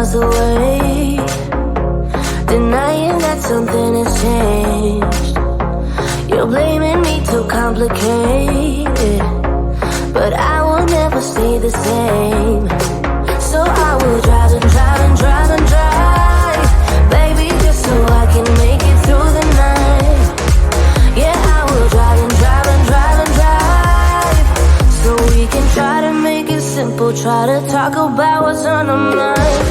miles away, denying that something has changed. You're blaming me too complicated, but I will never stay the same. So I will drive and drive and drive and drive, baby, just so I can make it through the night. Yeah, I will drive and drive and drive and drive, so we can try to make it simple. Try to talk about what's on our mind.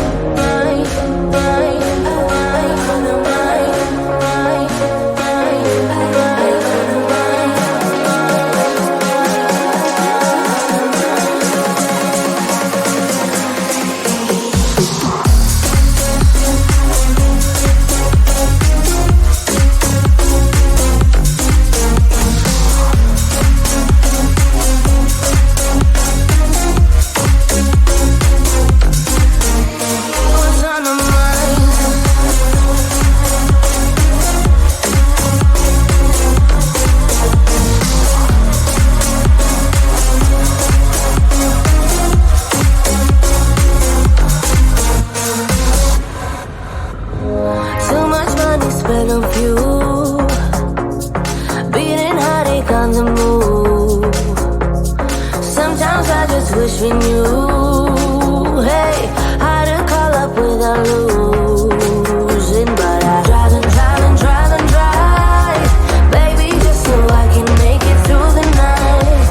Wish we knew, hey, how to call up without losing. But I drive and drive and drive and drive, baby, just so I can make it through the night.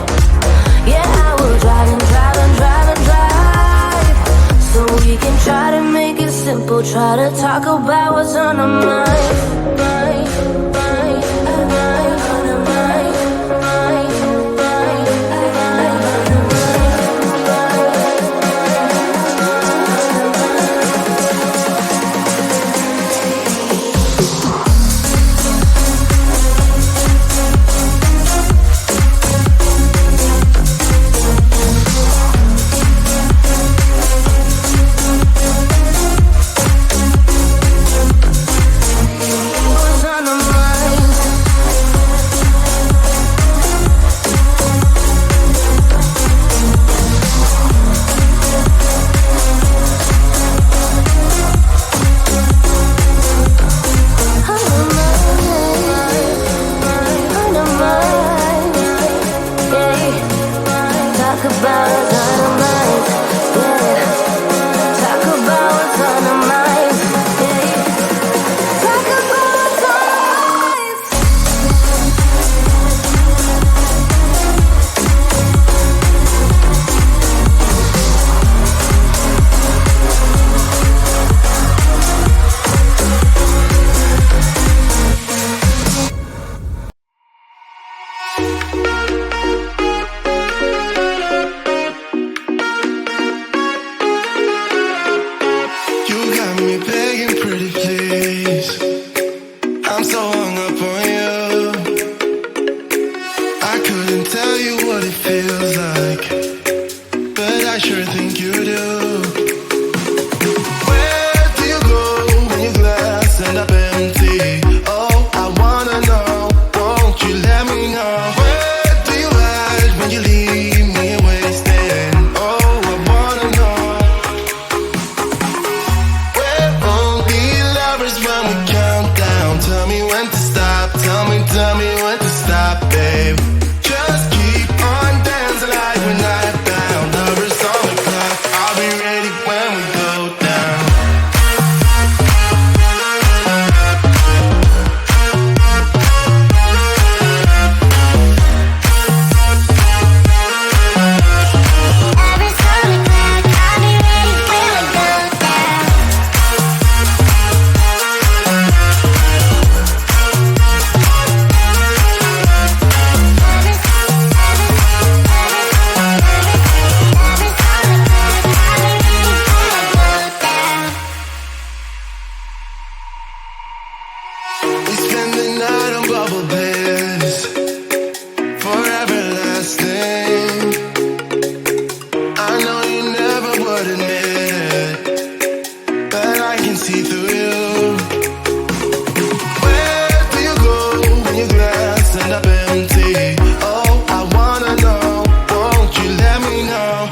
Yeah, I will drive and drive and drive and drive, so we can try to make it simple. Try to talk about what's on our mind.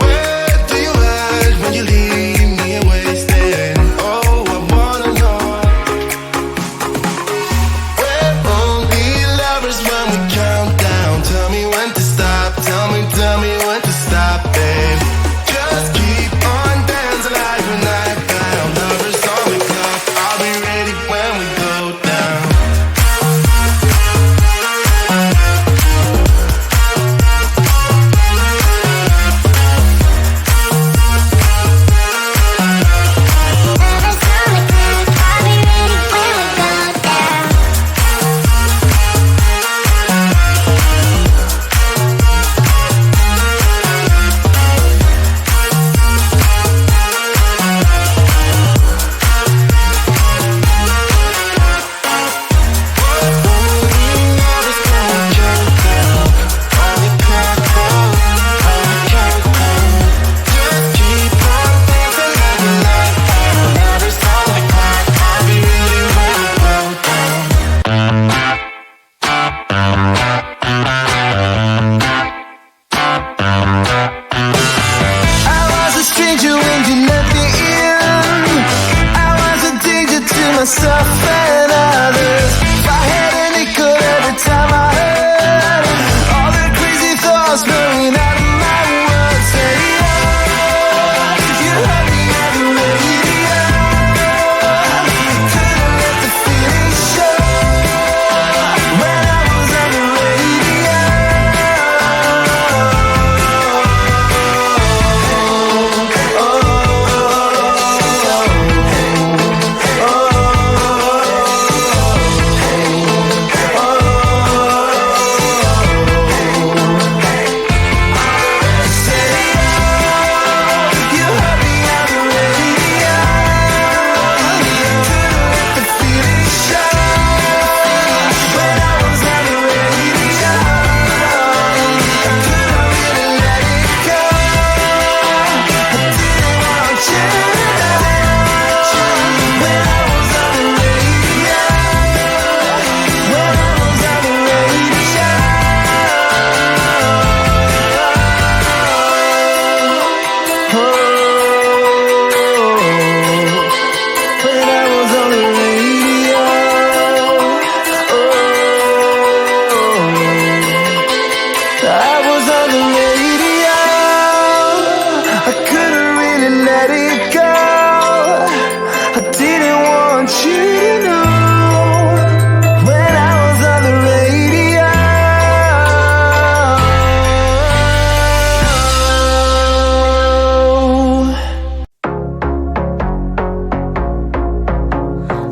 Where do you hide when you leave me wasting? numbers when we count down. Tell me when to stop. Tell me when to stop, babe. Just keep on dancing like we're not bound. Numbers on the clock. I'll be ready when we go down.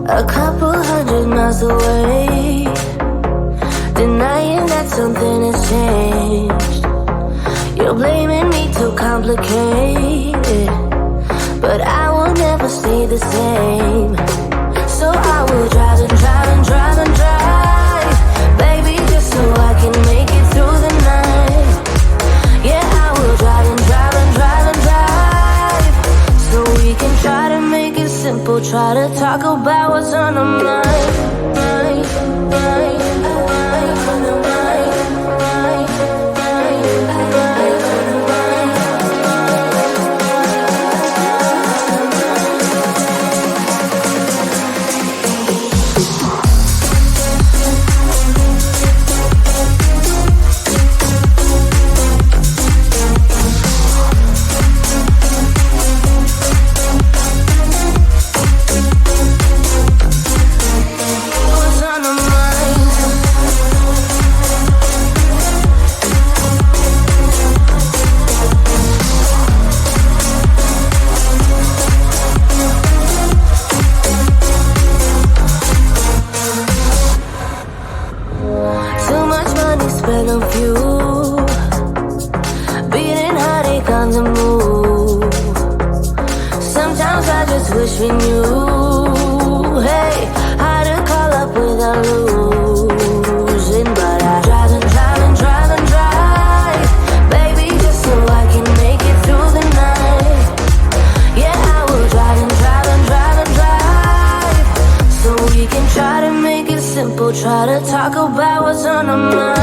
A couple 100 miles away, denying that something has changed. You're blaming me too complicated, but I will never stay the same. So I will drive and drive and drive and drive, baby, just so I can make it through the night. Yeah, I will drive and drive and drive and drive, so we can try to make it simple. Try to talk about what's on our mind. Spend on fuel, beating heartache on the move. Sometimes I just wish we knew, hey, how to call up without losing. But I drive and drive and drive and drive, baby, just so I can make it through the night. Yeah, I will drive and drive and drive and drive, so we can try to make it simple. Try to talk about what's on our mind.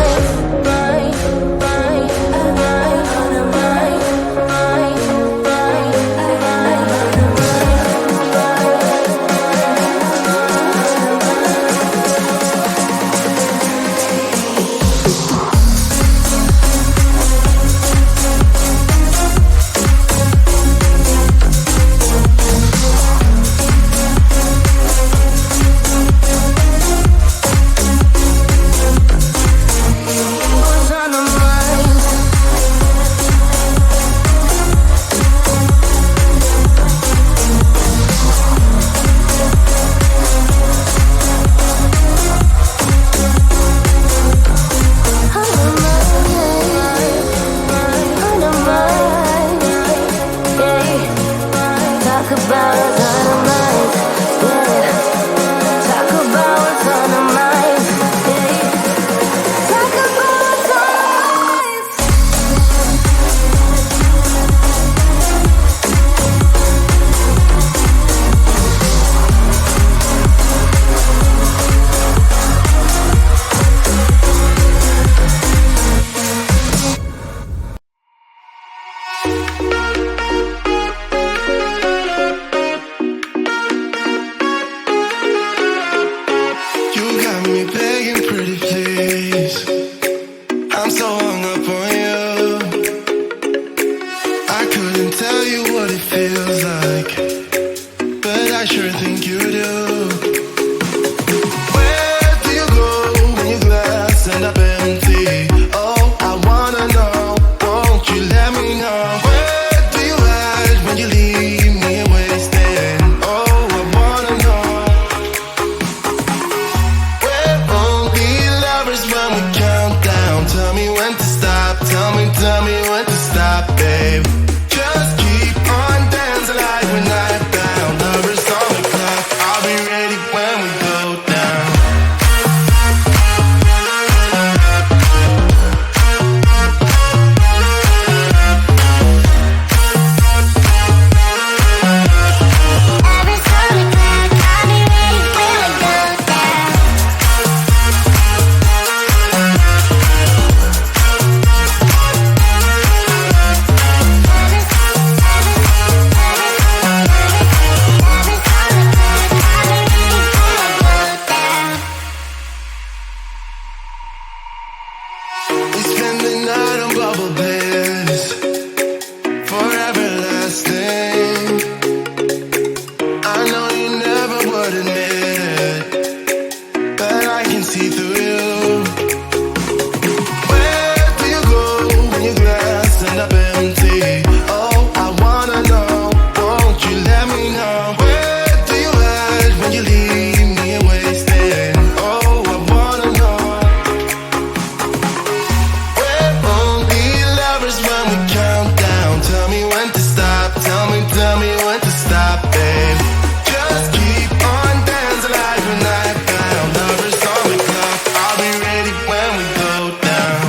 the night on bubble bliss, forever lasting. I know you never would admit it, but I can see through you. Where do you go when your glass end up empty? Oh, I wanna know, won't you let me know? Where do you hide when you leave me wasted? Oh, I wanna know. We're only lovers when we count down. Tell me when to stop, tell me when to stop, babe. Just keep on dancing like we're not bound. Lovers on the clock, I'll be ready when we go down.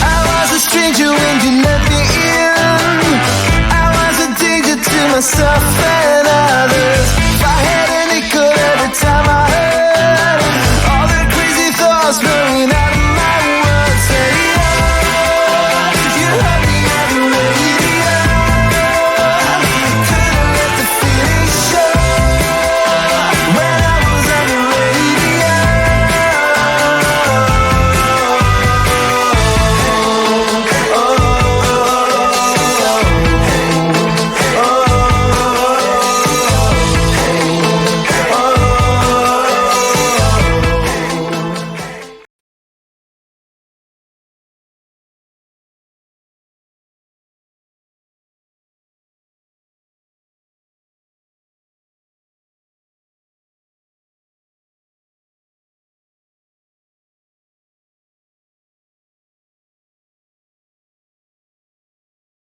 I was a stranger when you let me in. I was a danger to myself.